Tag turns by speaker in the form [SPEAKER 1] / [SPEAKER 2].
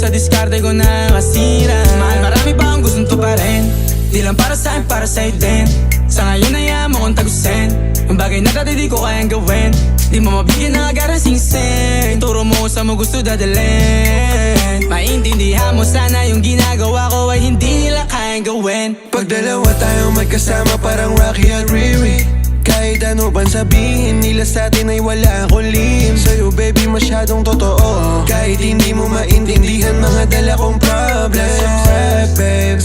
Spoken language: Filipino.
[SPEAKER 1] sa diskarte ko na masira. Mahal, marami pa ang gustong tuparin, di lang para sa'kin, para sa'yo din. Sa ngayon ayaw mo kong tagusin yung bagay na dati di ko kayang gawin. Di mo mabigyan ng agarang singsing, turo mo sa mo gusto dadalhin. Maintindihan mo sana yung ginagawa ko ay hindi nila kayang gawin.
[SPEAKER 2] Pag dalawa tayong magkasama parang Rocky at Riri, kahit ano bang sabihin nila sa'tin ay wala akong lihim. Sa'yo baby masyadong totoo, kahit hindi mo maintindihan mga dala kong problems. Babe,